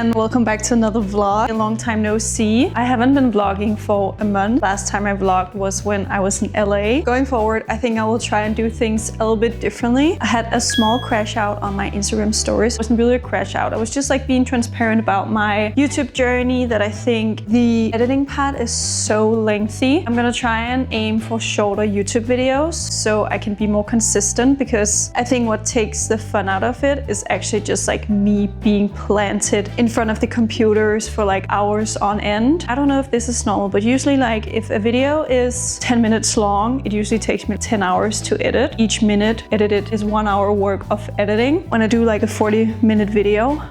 and welcome back to another vlog. A long time no see. I haven't been vlogging for a month. Last time I vlogged was when I was in LA. Going forward, I think I will try and do things a little bit differently. I had a small crash out on my Instagram stories. It wasn't really a crash out. I was just like being transparent about my YouTube journey, that I think the editing part is so lengthy. I'm gonna try and aim for shorter YouTube videos so I can be more consistent, because I think what takes the fun out of it is actually just like me being planted in front of the computers for like hours on end. I don't know if this is normal, but usually like if a video is 10 minutes long, it usually takes me 10 hours to edit. Each minute edited is 1 hour work of editing. When I do like a 40-minute video,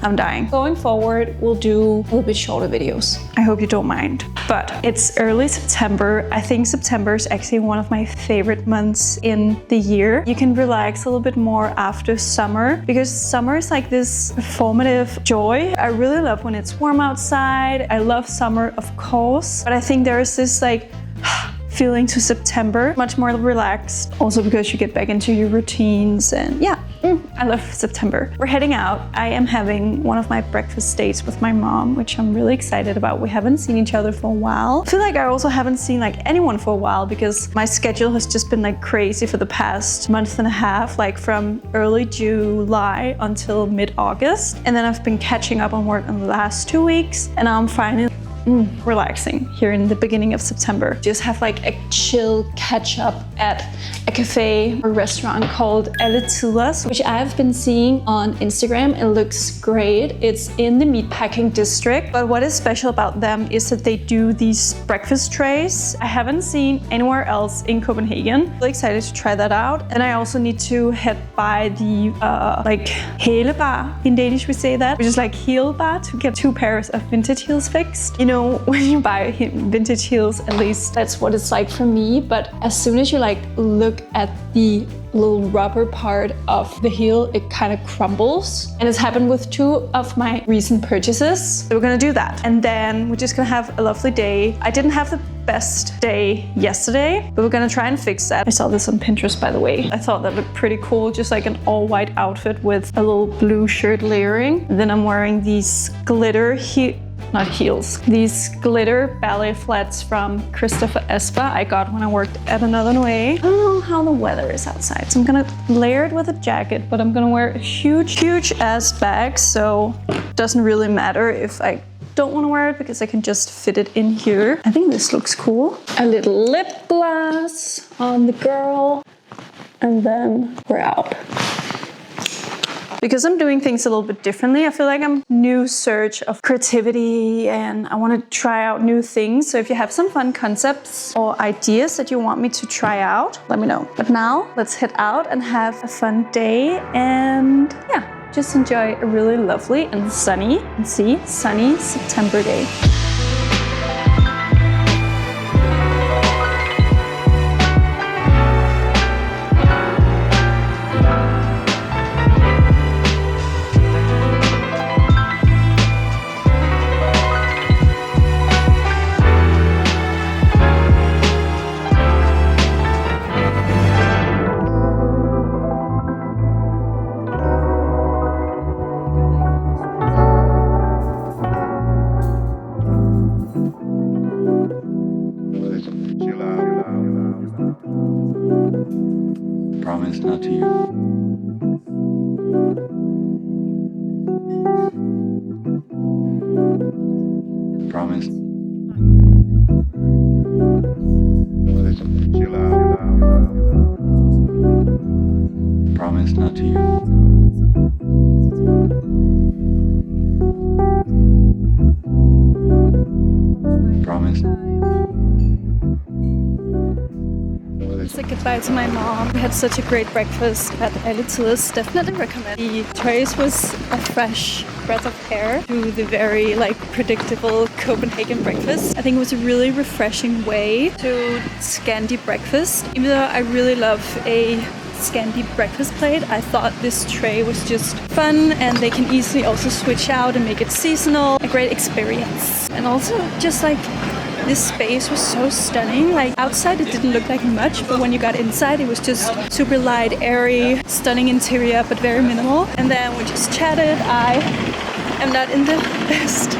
I'm dying. Going forward, we'll do a little bit shorter videos. I hope you don't mind. But it's early September. I think September is actually one of my favorite months in the year. You can relax a little bit more after summer, because summer is like this performative joy. I really love when it's warm outside. I love summer, of course, but I think there is this like feeling to September, much more relaxed. Also because you get back into your routines, and yeah, I love September. We're heading out. I am having one of my breakfast dates with my mom, which I'm really excited about. We haven't seen each other for a while. I feel like I also haven't seen like anyone for a while, because my schedule has just been like crazy for the past month and a half, like from early July until mid-August. And then I've been catching up on work in the last 2 weeks, and now I'm finally relaxing here in the beginning of September. Just have like a chill catch up at a cafe or restaurant called realiy, which I've been seeing on Instagram. It looks great. It's in the meatpacking district, but what is special about them is that they do these breakfast trays. I haven't seen anywhere else in Copenhagen. Really excited to try that out. And I also need to head by the like hælebar. In Danish we say that, which is like heel bar, to get 2 pairs of vintage heels fixed. You know, when you buy vintage heels, at least that's what it's like for me. But as soon as you like look at the little rubber part of the heel, it kind of crumbles. And it's happened with 2 of my recent purchases. So we're gonna do that. And then we're just gonna have a lovely day. I didn't have the best day yesterday, but we're gonna try and fix that. I saw this on Pinterest, by the way. I thought that looked pretty cool, just like an all-white outfit with a little blue shirt layering. And then I'm wearing these glitter these glitter ballet flats from Christopher Espa I got when I worked at Another Way. I don't know how the weather is outside, so I'm gonna layer it with a jacket, but I'm gonna wear a huge ass bag, so it doesn't really matter if I don't want to wear it, because I can just fit it in here. I think this looks cool. A little lip gloss on the girl, and then we're out. Because I'm doing things a little bit differently, I feel like I'm new surge of creativity, and I want to try out new things. So if you have some fun concepts or ideas that you want me to try out, let me know. But now let's head out and have a fun day, and yeah, just enjoy a really lovely and sunny September day. Promise not to you. Promise. Chill out. Promise not to you. Promise. Said goodbye to my mom. We had such a great breakfast at realiy. Definitely recommend. The choice was a fresh breath of air to the very like predictable Copenhagen breakfast. I think it was a really refreshing way to Scandi breakfast. Even though I really love a Scandi breakfast plate, I thought this tray was just fun, and they can easily also switch out and make it seasonal. A great experience. And also just like this space was so stunning. Like outside it didn't look like much, but when you got inside it was just super light, airy, stunning interior, but very minimal. And then we just chatted. I am not in the best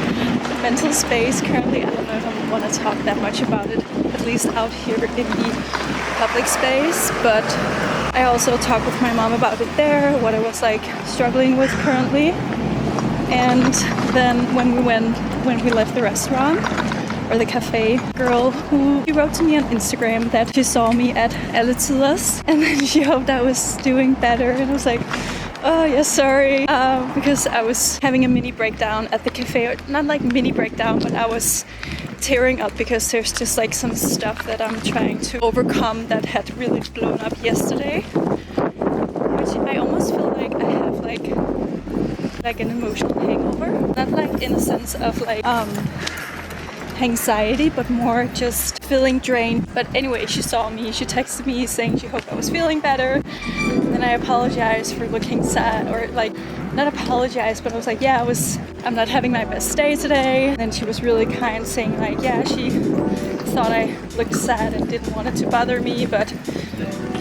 mental space currently. I don't know if I want to talk that much about it, at least out here in the public space, but I also talked with my mom about it there, what I was like struggling with currently. And then when we left the restaurant or the cafe, girl who wrote to me on Instagram that she saw me at Alle Tiders and then she hoped I was doing better, and I was like, oh yeah, sorry, because I was having a mini breakdown at the cafe, or not like mini breakdown, but I was tearing up because there's just like some stuff that I'm trying to overcome that had really blown up yesterday, which I almost feel like I have like an emotional hangover, not like in a sense of like anxiety, but more just feeling drained. But anyway, she saw me, she texted me saying she hoped I was feeling better, and I apologized for looking sad, or like not apologize, but I was like, yeah, I'm not having my best day today. And she was really kind, saying like, yeah, she thought I looked sad and didn't want it to bother me, but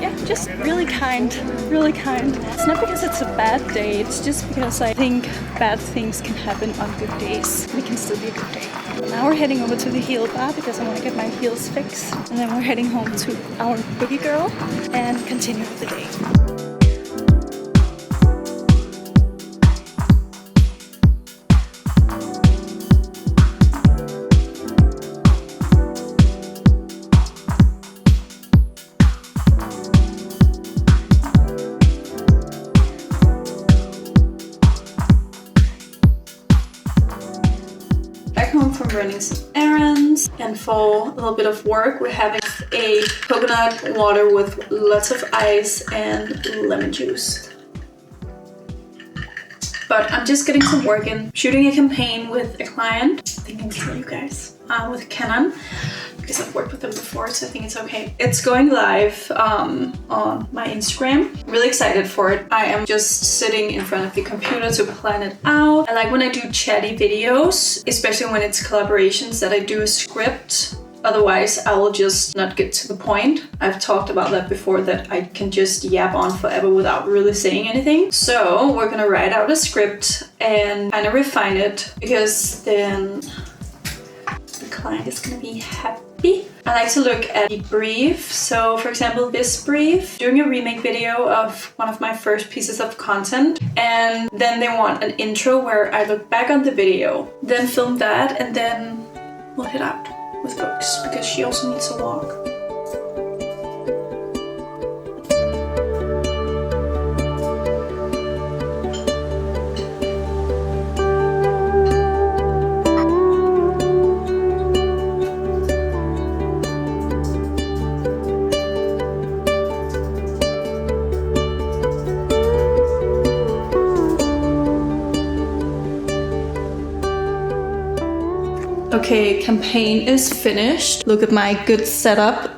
yeah, just really kind, really kind. It's not because it's a bad day, it's just because I think bad things can happen on good days. It can still be a good day. Now we're heading over to the heel bar because I want to get my heels fixed, and then we're heading home to our boogie girl and continue with the day. From running some errands, and for a little bit of work we're having a coconut water with lots of ice and lemon juice. But I'm just getting some work in, shooting a campaign with a client. I think I can tell you guys, with Canon, because I've worked with them before, so I think it's okay. It's going live on my Instagram. Really excited for it. I am just sitting in front of the computer to plan it out. I like when I do chatty videos, especially when it's collaborations, that I do a script. Otherwise, I will just not get to the point. I've talked about that before, that I can just yap on forever without really saying anything. So we're gonna write out a script and kind of refine it, because then the client is gonna be happy. I like to look at the brief. So for example, this brief, doing a remake video of one of my first pieces of content, and then they want an intro where I look back on the video, then film that, and then we'll hit out with books, because she also needs a walk. Okay, campaign is finished. Look at my good setup.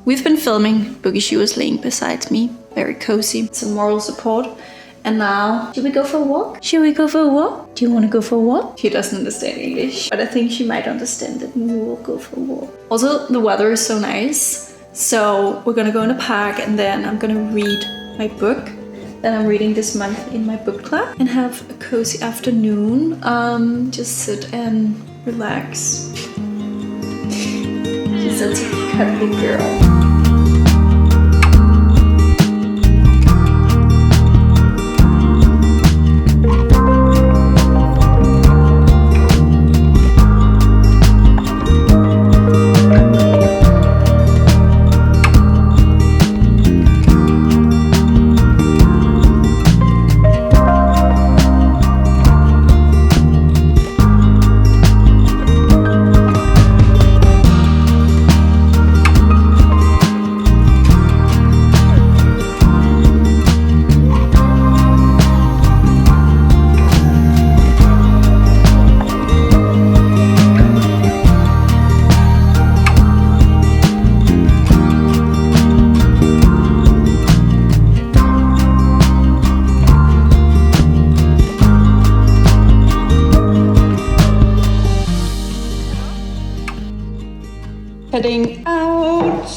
We've been filming. Boogie, she was laying beside me. Very cozy. Some moral support. And now, should we go for a walk? Should we go for a walk? Do you want to go for a walk? She doesn't understand English, but I think she might understand it, and we will go for a walk. Also, the weather is so nice. So we're gonna go in the park, and then I'm gonna read my book that I'm reading this month in my book club, and have a cozy afternoon. Just sit and relax. She's such a cuddly girl. Heading out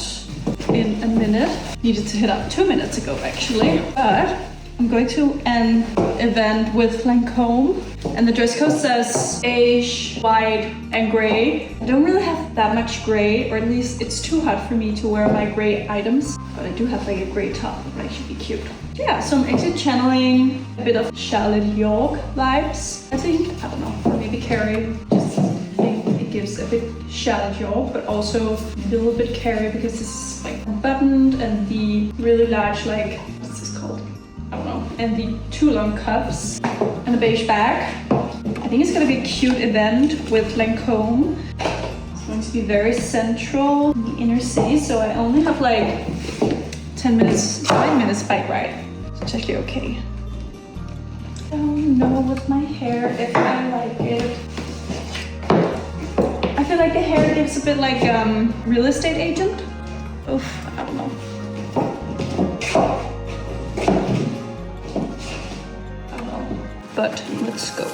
in a minute. Needed to head out 2 minutes ago actually, but I'm going to an event with Lancôme, and the dress code says beige, white, and gray. I don't really have that much gray, or at least it's too hot for me to wear my gray items, but I do have like a gray top that should be cute. Yeah, so I'm actually channeling a bit of Charlotte York vibes, I think. I don't know, or maybe Carrie. Just think it gives a bit Charlotte York, but also a little bit Carrie because this is like buttoned and the really large, like, what's this called? I don't know. And the 2 long cuffs and a beige bag. I think it's gonna be a cute event with Lancôme. It's going to be very central in the inner city, so I only have like 5 minutes bike ride. So it's actually okay. I don't know with my hair if I like it. I feel like the hair gives a bit like real estate agent. Oof, I don't know. But let's go.